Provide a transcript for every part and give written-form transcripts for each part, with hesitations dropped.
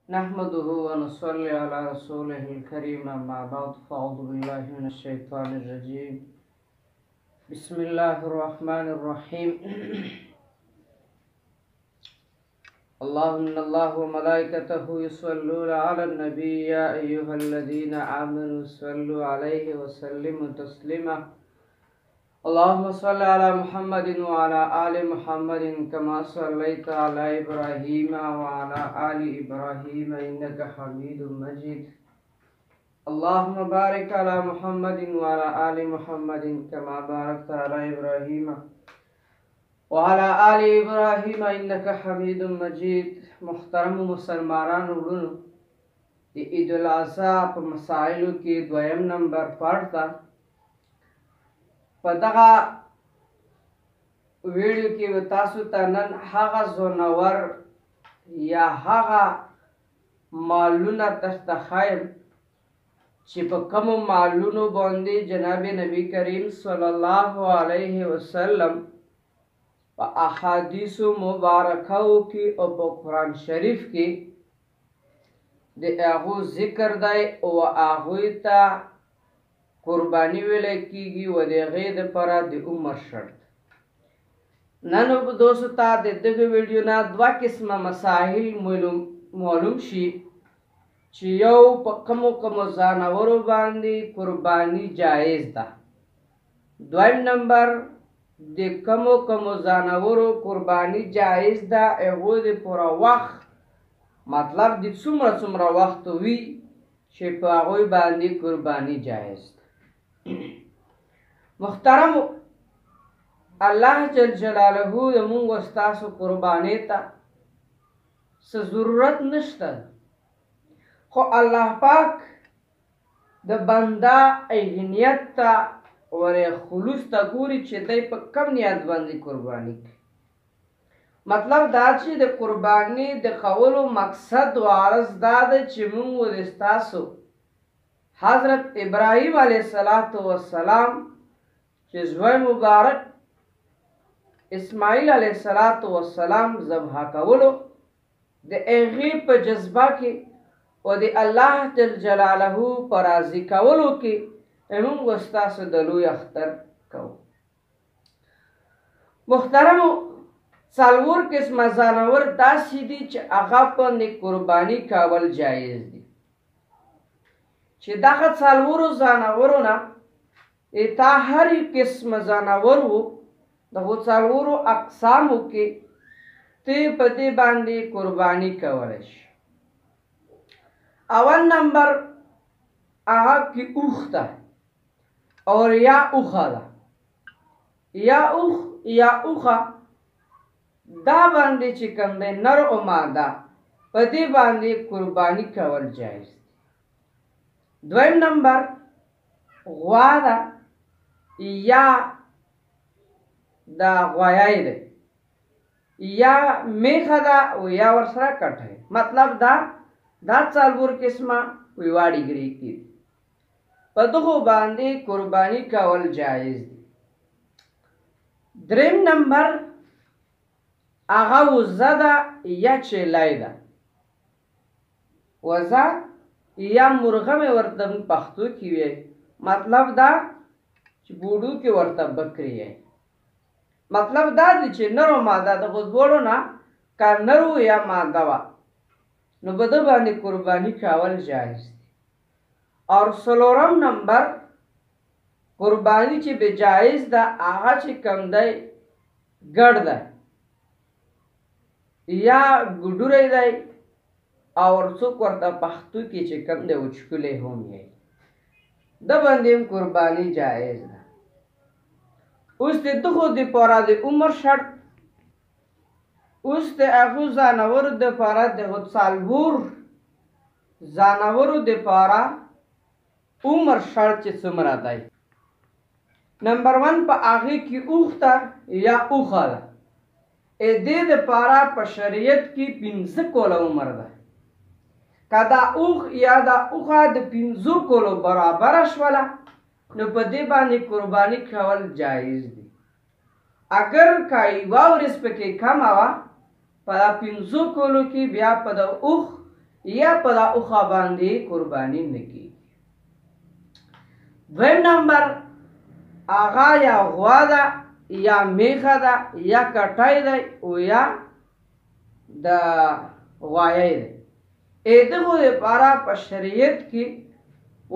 नहमदुहु व नुसल्ली अला रसूलिहिल करीम अम्मा बाद फ़अऊज़ु बिल्लाहि मिनश शैतानिर रजीम बिस्मिल्लाहिर रहमानिर रहीम अल्लाहु व मलाइकतहु युसल्लूना अलन नबी या अय्युहल्लज़ीना आमनु सल्लु अलैहि व सल्लिमु तस्लीमा अल्लाहुम्मा सल्लि अला मुहम्मदिन व अला आलि मुहम्मदिन कमा सल्लैता अला इब्राहीम व अला आलि इब्राहीम इन्नका हमीदुम मजीद अल्लाहुम्मा बारिक अला मुहम्मदिन व अला आलि मुहम्मदिन कमा बारकता अला इब्राहीम व अला आलि इब्राहीम इन्नका हमीदुम मजीद। मुहतरम मुसलमानान वरुणो ईद उल अज़हा पे मसाइलों के द्वयम नंबर पढ़ता पदगा वीडियो के तासु तनन हागा जोनवर या हागा मालूना तख्तखायम चिप कम मालूनो बंदी जनाब नबी करीम सल्लल्लाहु अलैहि वसल्लम व अहादीसु मुबारकाओ की और कुरान शरीफ की दे आगो जिक्र दाय व आगोइता कुर्बानी वेले कीगी व दे गैद परा दे उमर शर्त नन अब दोस्ता दे दगे वीडियो ना द्वा किस्म मसाइल मालूम शी चियो पकमो कमो जानवरो बांदी कुर्बानी जायज दा। द्वाइम नंबर दे कमो कमो जानवरो कुर्बानी जायज दा एगो दे पूरा वक्त मतलब दे सुमरा वक्त वी छे पागोई बांदी कुर्बानी जायज। मुहतरम अल्लाह जल जलालहू मुंग वस्तासु कुर्बानी ता से जरूरत नश्ता खो अल्लाह पाक द बंदा अहनियत ता और खुलूस ता गुरी चे दई पर कम नियत बंदी कुर्बानी मतलब दाची द कुर्बानी द कवलो मकसद वारस दाद चे मुंग वस्तासु हजरत इब्राहिम अलैहिस्सलातु वस्सलाम चिज़्वाय मुबारक इस्माइल अलैहिस्सलातु वस्सलाम ज़बहा कवलो दे एगी पर जज्बा की और दे अल्लाह जल जलालहू पर राज़ी कवलो की एमुं वस्ता से दलू अख्तर कव। मुहतरम सालवर किस्म जानवर दा सीधी च आगा पर ने कुर्बानी कावल जायज दी चे दाखत सालवरो जानवरो ना इता हर किस्म जानवरो दो सालवरो अकसाम के ते पते बांधे कुर्बानी कवलश। अवन नंबर आहा की उखता और या उखाला या उखा दा बांधे चिकन दे नर और मादा पते बांधे कुर्बानी कवल जायज। द्वैम नंबर ग्वादा या दा ग्वायाई दे या मेखदा या वर्षरा कट है मतलब दा चालबुर किस्मा विवाड़ी गिरी की पदो बांधे कुर्बानी कवल जायज। द्रेम नंबर आगा वज़दा या चेलाइदा वज़ा या मुर्गा में वर्तम पख्तू की वे मतलब दा बूढ़ू के वर्तब बकरी है मतलब दा दिचे नरो मादा दा खुद बोलो ना का नरो या मादावा नो बदो बानी कुर्बानी कावल जायज। और सलोरम नंबर कुर्बानी चे बेजायज दा आगा चे कम दे गड़ दा या गुडुरे दाई और सुख वर्ता पख्तू की चे कम दे उचकुले होम ये दबंदीम कुर्बानी जायज दा। उस ते दुखो दे पारा दे उमर शर्त उस ते अगु जानवर दे पारा दे खुद सालबूर जानवर दे पारा उमर शर्त चे सुमरा दाई। नंबर 1 पर आगे की उखता या उखाला ए दे पारा पर शरीयत की पिंस कोला उमर दा कदा उख या दा उखा दे पिंजो कोलो बराबर अशवाला न पदे बानी कुर्बानी खवल जायज दी। अगर काई वावरिस पे के कम आवा पदा पिंजो कोलो की ब्या पदा उख یا په دا اوښه باندې قرباني نه کیږي. دویم نمبر هغه یا غوا ده یا میخه ده یا کټی دی او یا د غوایۍ دی. دغو دپاره په شریعت کې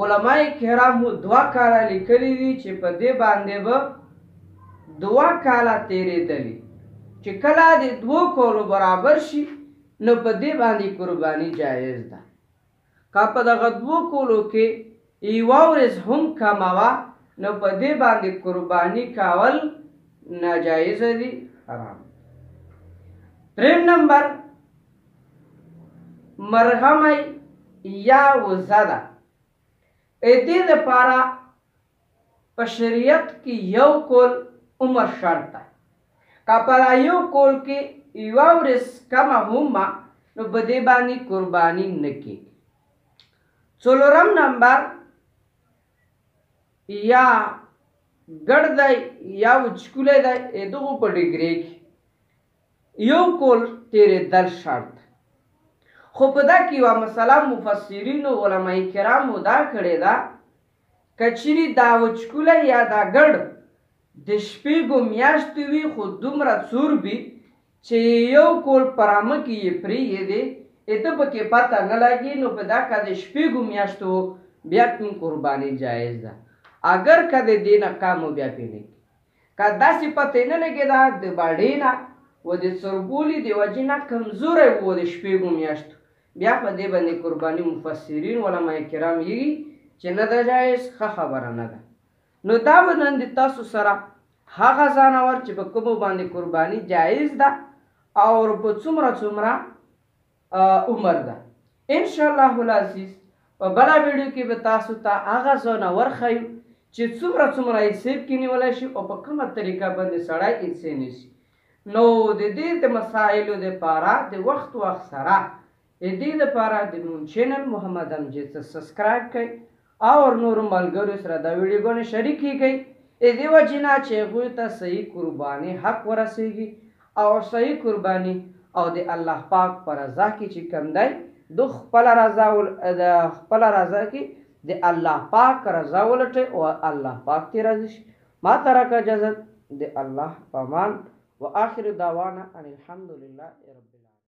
علماء کرامو 2 کاله لیکلي دي چې په دې باندې به 2 کاله تېرېدلي چې کله د 2 کالو برابر شي نو په دې باندې قرباني جایز ده. که په دغه 2 کالو کې یوه ورځ هم کمه وه نو په دې باندې قرباني کول ناجایزه دي، حرام. دریم نمبر مرغمۍ یا وزه ده. دې دپاره په شریعت کې 1 کال عمر شرط ده. که په 1 کال کې یوه ورځ کمه هم وه نو په دې باندې قرباني نه کیږي. څلورم نمبر یا ګډ دی یا وچکولی دی. دغو په ډګرې کې 1 کال تېرېدل شرط ده. خو په دا کې یوه مسله مفسرینو علماء کرامو دا کړې ده که چیرې دا وچکولی یا دا ګډ د شپږو میاشتو وي خو دومره څور وي چې 1 کال په رامه کې یې پرېږدې ته پکې پته نه لګي نو په دا که د شپږو میاشتو بیا پې قرباني جایز ده. اگر که د دې نه کم و بیا پې نه کړي. که داسې پته نه لګېده د باډۍ نه و د څرګولي د وجې نه کمزوری و د شپږو میاشتو بیا په دې باندې قرباني مفسرین علماء کرام یږي چې نه ده جایز، ښه خبره نه ده. نو دا به نن د تاسو سره هغه ځانور چې په کومو باندې قرباني جایز ده او په څومره عمر ده. انشاءالله العزیز په بله ویډیو کې به تاسو ته هغه ځانور ښیو چې څومره یې سیب کې نیولی شي او په کومه طریقه باندې سړی یې نیسي. نو د دې د مسایلو دپاره د وخت سره د دې دپاره د مون چینل محمد امجد ته سبسکرایب کړئ او نورو ملګرو سره دا ویډیوګانې شریکې کړئ د دې وجې نه چې هغوی ته صحیح قرباني حق ورسیږي او صحیح قرباني او د الله پاک په رضا کې چې کوم دی د خپله رضا کې د الله پاک رضا ولټئ او الله پاک ترې راضي شي. ما ترک اجازت د الله په امان و آخر دعوانا ان الحمد لله رب